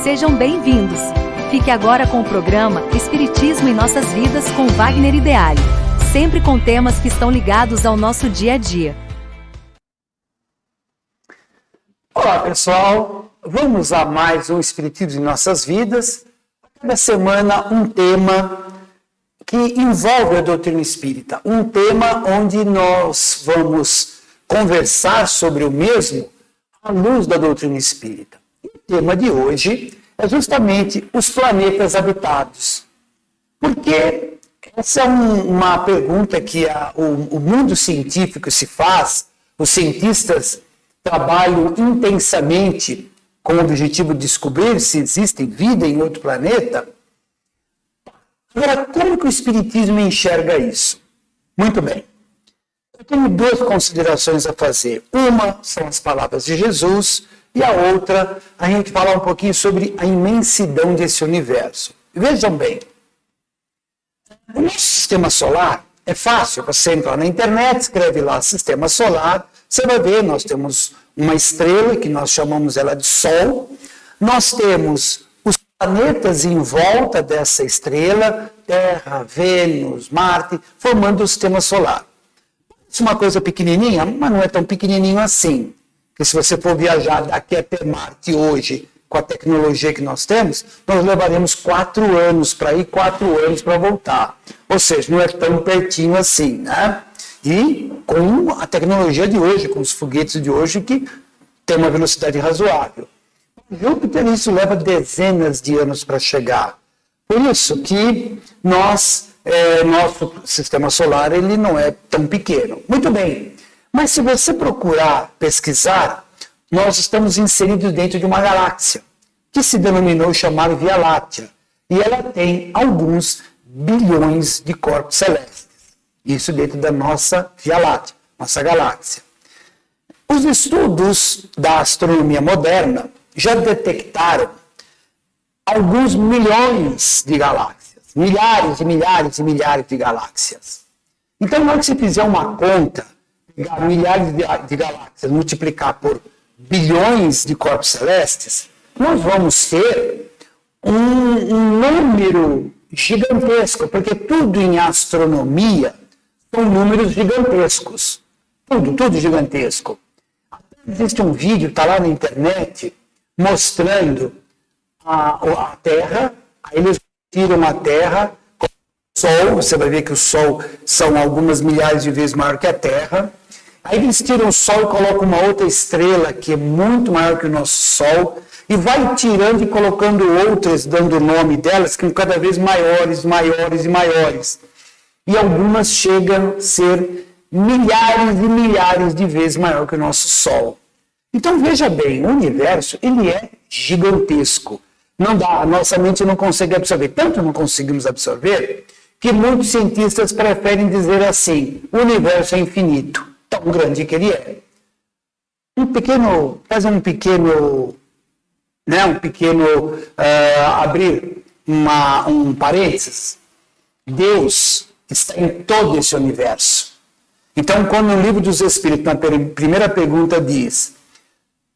Sejam bem-vindos. Fique agora com o programa Espiritismo em Nossas Vidas com Wagner Ideale, sempre com temas que estão ligados ao nosso dia a dia. Olá pessoal, vamos a mais um Espiritismo em Nossas Vidas. Cada semana um tema que envolve a doutrina espírita, um tema onde nós vamos conversar sobre o mesmo à luz da doutrina espírita. O tema de hoje é justamente os planetas habitados. Porque essa é uma pergunta que o mundo científico se faz, os cientistas trabalham intensamente com o objetivo de descobrir se existe vida em outro planeta. Agora, como que o Espiritismo enxerga isso? Muito bem. Eu tenho duas considerações a fazer. Uma são as palavras de Jesus e a outra, a gente falar um pouquinho sobre a imensidão desse universo. Vejam bem, o nosso sistema solar é fácil. Você entra na internet, escreve lá Sistema Solar, você vai ver, nós temos uma estrela que nós chamamos ela de Sol, nós temos os planetas em volta dessa estrela, Terra, Vênus, Marte, formando o sistema solar. Isso é uma coisa pequenininha, mas não é tão pequenininho assim. Porque se você for viajar daqui até Marte hoje, com a tecnologia que nós temos, nós levaremos 4 anos para ir, 4 anos para voltar. Ou seja, não é tão pertinho assim, né? E com a tecnologia de hoje, com os foguetes de hoje, que tem uma velocidade razoável. Júpiter, isso leva dezenas de anos para chegar. Por isso que nosso sistema solar ele não é tão pequeno. Muito bem, mas se você procurar pesquisar, nós estamos inseridos dentro de uma galáxia, que se denominou chamar Via Láctea. E ela tem alguns bilhões de corpos celestes. Isso dentro da nossa Via Láctea, nossa galáxia. Os estudos da astronomia moderna já detectaram alguns milhões de galáxias, milhares e milhares e milhares de galáxias. Então, na hora que você fizer uma conta, pegar milhares de galáxias, multiplicar por bilhões de corpos celestes, nós vamos ter um número gigantesco, porque tudo em astronomia são números gigantescos. Tudo gigantesco. Existe um vídeo, está lá na internet, mostrando a Terra. Aí eles tiram a Terra com o Sol. Você vai ver que o Sol são algumas milhares de vezes maior que a Terra. Aí eles tiram o Sol e colocam uma outra estrela que é muito maior que o nosso Sol. E vai tirando e colocando outras, dando o nome delas, que são cada vez maiores, maiores e maiores. E algumas chegam a ser milhares e milhares de vezes maior que o nosso Sol. Então, veja bem, o universo, ele é gigantesco. Não dá, a nossa mente não consegue absorver. Tanto não conseguimos absorver, que muitos cientistas preferem dizer assim, o universo é infinito, tão grande que ele é. Abrir um parênteses. Deus está em todo esse universo. Então, quando no Livro dos Espíritos, na primeira pergunta diz,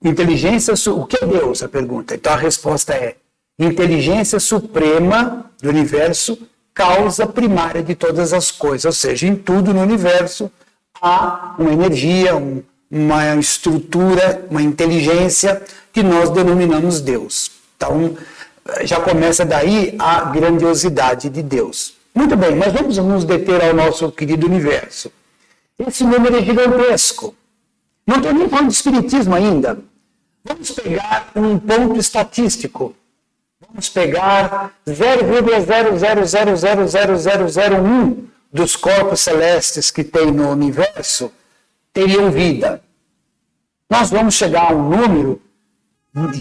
inteligência, o que é Deus? A pergunta. Então, a resposta é, inteligência suprema do universo, causa primária de todas as coisas. Ou seja, em tudo no universo há uma energia, uma estrutura, uma inteligência que nós denominamos Deus. Então, já começa daí a grandiosidade de Deus. Muito bem, mas vamos nos deter ao nosso querido universo. Esse número é gigantesco. Não estou nem falando de espiritismo ainda. Vamos pegar um ponto estatístico. Vamos pegar 0,0000001 dos corpos celestes que tem no universo teriam vida. Nós vamos chegar a um número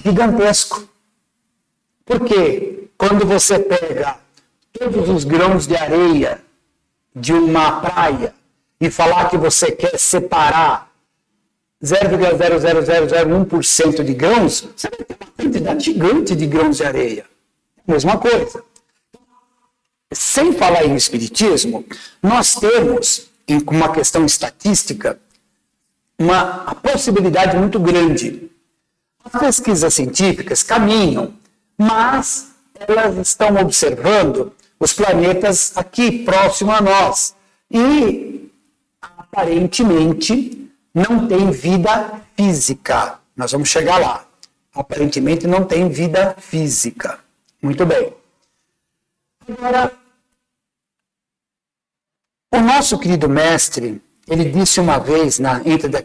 gigantesco. Por quê? Quando você pega todos os grãos de areia de uma praia e falar que você quer separar 0,00001% de grãos, você vai ter uma quantidade gigante de grãos de areia. Mesma coisa. Sem falar em espiritismo, nós temos, em uma questão estatística, a possibilidade muito grande. As pesquisas científicas caminham mas elas estão observando os planetas aqui, próximo a nós. E, aparentemente, não tem vida física. Nós vamos chegar lá. Aparentemente, não tem vida física. Muito bem. Agora, o nosso querido mestre, ele disse uma vez,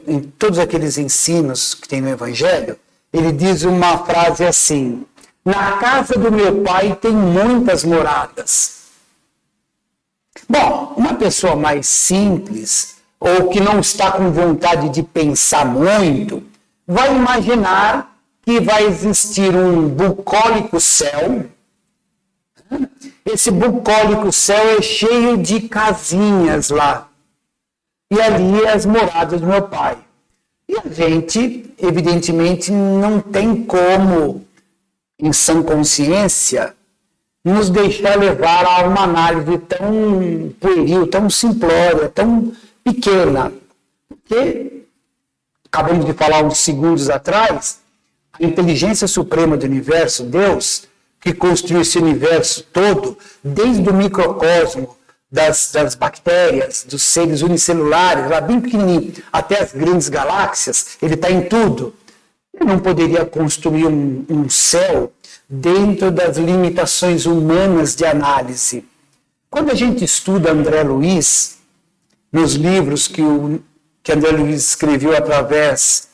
em todos aqueles ensinos que tem no Evangelho, ele diz uma frase assim: na casa do meu pai tem muitas moradas. Bom, uma pessoa mais simples, ou que não está com vontade de pensar muito, vai imaginar que vai existir um bucólico céu. Esse bucólico céu é cheio de casinhas lá. E ali é as moradas do meu pai. E a gente, evidentemente, não tem como, em sã consciência, nos deixar levar a uma análise tão pueril, tão simplória, tão pequena. Porque, acabamos de falar uns segundos atrás, a inteligência suprema do universo, Deus, que construiu esse universo todo, desde o microcosmo, das bactérias, dos seres unicelulares, lá bem pequenininho, até as grandes galáxias, ele está em tudo. Ele não poderia construir um céu dentro das limitações humanas de análise. Quando a gente estuda André Luiz, nos livros que André Luiz escreveu através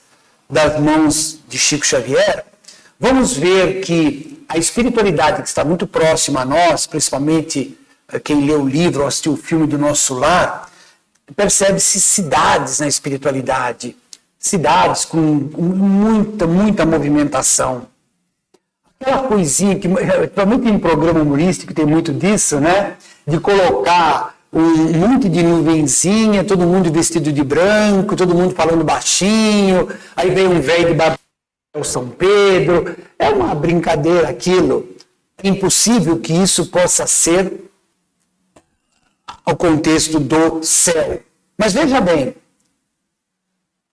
das mãos de Chico Xavier, vamos ver que a espiritualidade que está muito próxima a nós, principalmente quem lê o livro ou assistiu o filme do Nosso Lar, percebe-se cidades na espiritualidade, cidades com muita movimentação. Aquela coisinha que, principalmente em programa humorístico, tem muito disso, né? De colocar um monte de nuvenzinha, todo mundo vestido de branco, todo mundo falando baixinho, aí vem um velho de barba, o São Pedro. É uma brincadeira aquilo. É impossível que isso possa ser ao contexto do céu. Mas veja bem,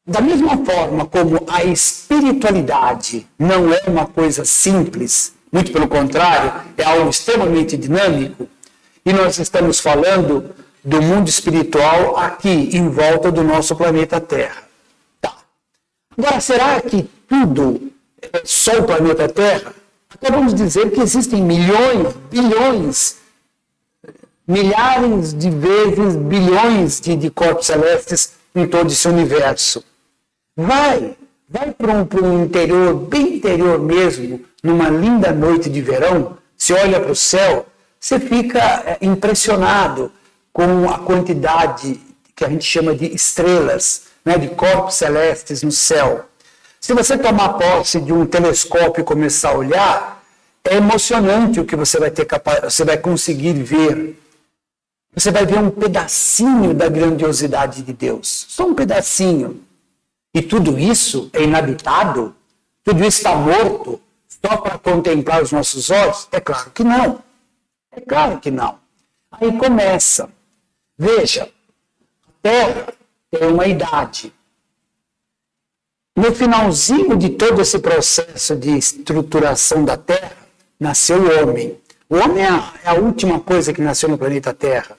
da mesma forma como a espiritualidade não é uma coisa simples, muito pelo contrário, é algo extremamente dinâmico, e nós estamos falando do mundo espiritual aqui, em volta do nosso planeta Terra. Tá. Agora, será que tudo é só o planeta Terra? Acabamos de dizer que existem milhões, bilhões, milhares de vezes, bilhões de corpos celestes em todo esse universo. Vai para um interior, bem interior mesmo, numa linda noite de verão, você olha para o céu, você fica impressionado com a quantidade que a gente chama de estrelas, né, de corpos celestes no céu. Se você tomar posse de um telescópio e começar a olhar, é emocionante o que você vai você vai conseguir ver. Você vai ver um pedacinho da grandiosidade de Deus, só um pedacinho. E tudo isso é inabitado? Tudo isso está morto só para contemplar os nossos olhos? É claro que não. É claro que não. Aí começa. Veja, a Terra tem uma idade. No finalzinho de todo esse processo de estruturação da Terra, nasceu o homem. O homem é a última coisa que nasceu no planeta Terra.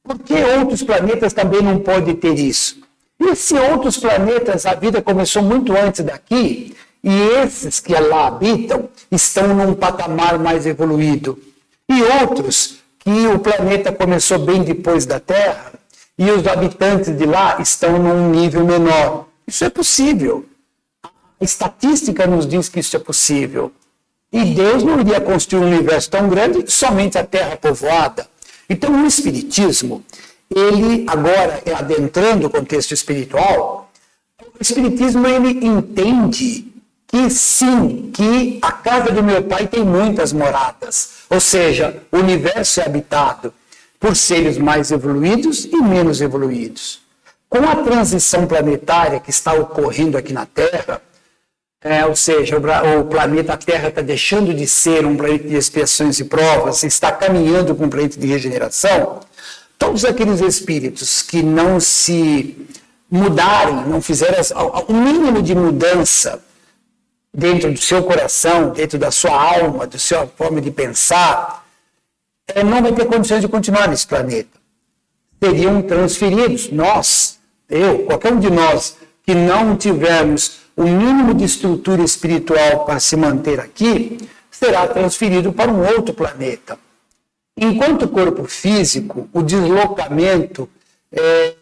Por que outros planetas também não podem ter isso? E se outros planetas, a vida começou muito antes daqui, e esses que lá habitam estão num patamar mais evoluído. E outros que o planeta começou bem depois da Terra, e os habitantes de lá estão num nível menor. Isso é possível. A estatística nos diz que isso é possível. E Deus não iria construir um universo tão grande somente a Terra povoada. Então, o Espiritismo, ele agora, adentrando o contexto espiritual, o Espiritismo ele entende que sim, que a casa do meu pai tem muitas moradas. Ou seja, o universo é habitado por seres mais evoluídos e menos evoluídos. Com a transição planetária que está ocorrendo aqui na Terra, ou seja, o planeta Terra está deixando de ser um planeta de expiações e provas, está caminhando para um planeta de regeneração, todos aqueles espíritos que não se mudarem, não fizeram o mínimo de mudança dentro do seu coração, dentro da sua alma, da sua forma de pensar, não vai ter condições de continuar nesse planeta. Seriam transferidos. Nós, qualquer um de nós, que não tivermos o mínimo de estrutura espiritual para se manter aqui, será transferido para um outro planeta. Enquanto corpo físico, o deslocamento é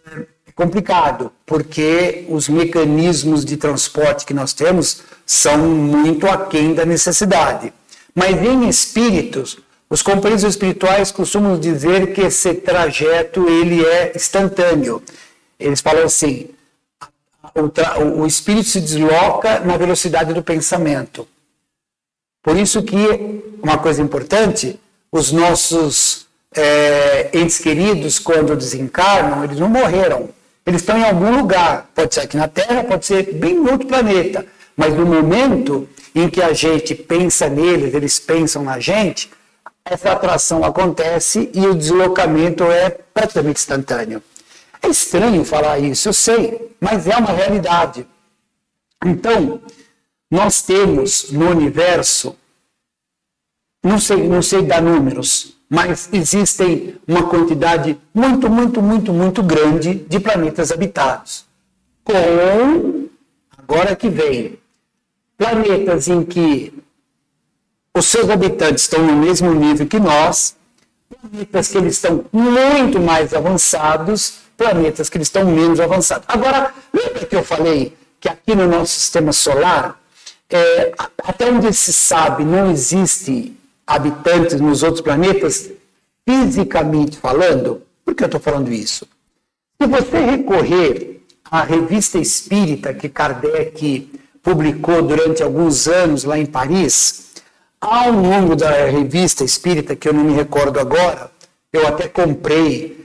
complicado, porque os mecanismos de transporte que nós temos são muito aquém da necessidade. Mas em espíritos, os companheiros espirituais costumam dizer que esse trajeto ele é instantâneo. Eles falam assim, o espírito se desloca na velocidade do pensamento. Por isso que, uma coisa importante, os nossos entes queridos, quando desencarnam, eles não morreram. Eles estão em algum lugar. Pode ser aqui na Terra, pode ser bem em outro planeta. Mas no momento em que a gente pensa neles, eles pensam na gente, essa atração acontece e o deslocamento é praticamente instantâneo. É estranho falar isso, eu sei, mas é uma realidade. Então, nós temos no universo, não sei dar números, mas existem uma quantidade muito grande de planetas habitados. Agora que vem, planetas em que os seus habitantes estão no mesmo nível que nós, planetas que eles estão muito mais avançados, planetas que eles estão menos avançados. Agora, lembra que eu falei que aqui no nosso sistema solar, até onde se sabe, não existe habitantes nos outros planetas, fisicamente falando? Por que eu estou falando isso? Se você recorrer à revista espírita que Kardec publicou durante alguns anos lá em Paris, ao longo da revista espírita, que eu não me recordo agora, eu até comprei,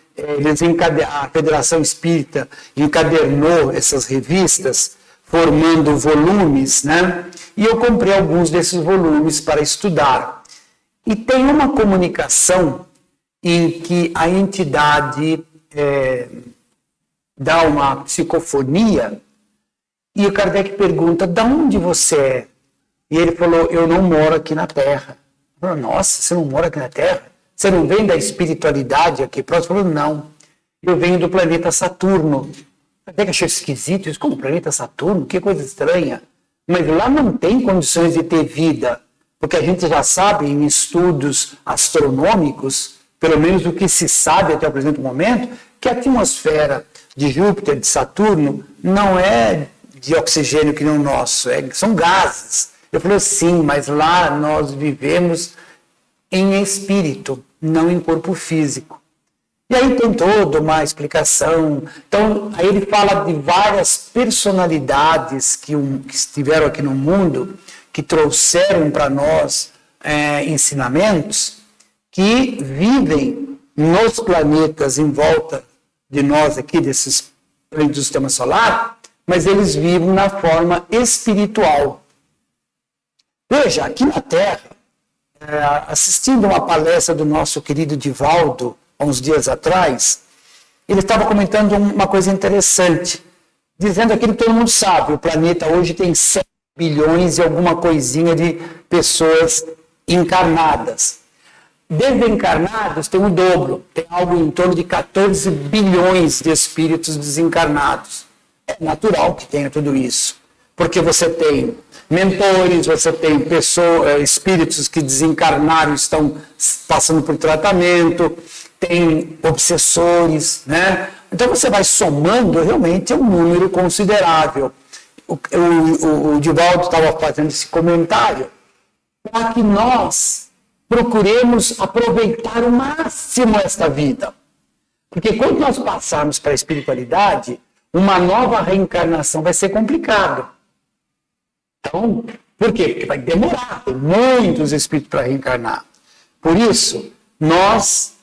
a Federação Espírita encadernou essas revistas, formando volumes, né? E eu comprei alguns desses volumes para estudar. E tem uma comunicação em que a entidade dá uma psicofonia e o Kardec pergunta, de onde você é? E ele falou, eu não moro aqui na Terra. Eu falei, nossa, você não mora aqui na Terra? Você não vem da espiritualidade aqui próximo? Ele falou, não, eu venho do planeta Saturno. Até que achei esquisito isso, como planeta Saturno? Que coisa estranha. Mas lá não tem condições de ter vida, porque a gente já sabe em estudos astronômicos, pelo menos o que se sabe até o presente momento, que a atmosfera de Júpiter, de Saturno, não é de oxigênio que nem o nosso, são gases. Eu falei, sim, mas lá nós vivemos em espírito, não em corpo físico. E aí tem toda uma explicação. Então, aí ele fala de várias personalidades que estiveram aqui no mundo, que trouxeram para nós ensinamentos, que vivem nos planetas em volta de nós aqui, desses planetas do sistema solar, mas eles vivem na forma espiritual. Veja, aqui na Terra, assistindo uma palestra do nosso querido Divaldo, há uns dias atrás, ele estava comentando uma coisa interessante, dizendo aquilo que todo mundo sabe, o planeta hoje tem 7 bilhões e alguma coisinha de pessoas encarnadas. Desencarnados tem o dobro, tem algo em torno de 14 bilhões de espíritos desencarnados. É natural que tenha tudo isso, porque você tem mentores, você tem espíritos que desencarnaram, estão passando por tratamento, tem obsessores, né? Então você vai somando, realmente é um número considerável. O Divaldo estava fazendo esse comentário para que nós procuremos aproveitar o máximo esta vida. Porque quando nós passarmos para a espiritualidade, uma nova reencarnação vai ser complicado. Então, por quê? Porque vai demorar, tem muitos espíritos para reencarnar. Por isso, nós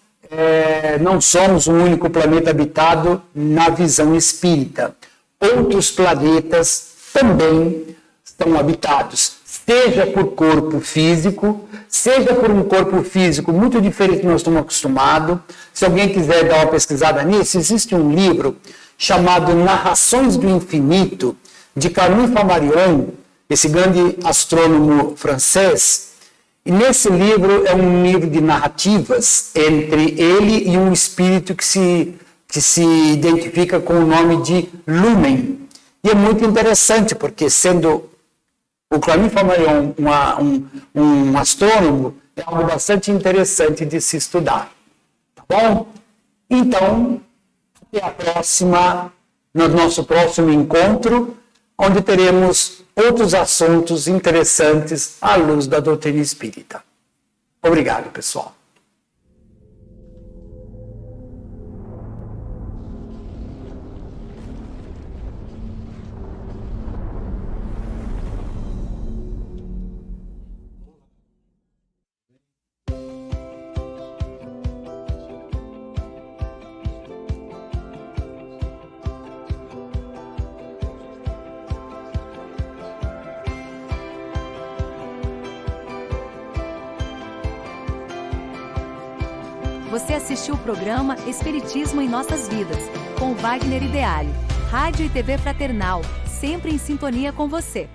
não somos o único planeta habitado na visão espírita. Outros planetas também estão habitados, seja por corpo físico, seja por um corpo físico muito diferente do que nós estamos acostumados. Se alguém quiser dar uma pesquisada nisso, existe um livro chamado Narrações do Infinito, de Camille Flammarion. esse grande astrônomo francês. E nesse livro é um livro de narrativas entre ele e um espírito que se identifica com o nome de Lumen. E é muito interessante, porque sendo o Claudine Flammarion um astrônomo, é algo bastante interessante de se estudar. Tá bom? Então, até a próxima, no nosso próximo encontro, onde teremos outros assuntos interessantes à luz da doutrina espírita. Obrigado, pessoal. Você assistiu o programa Espiritismo em Nossas Vidas, com Wagner Ideale. Rádio e TV Fraternal, sempre em sintonia com você.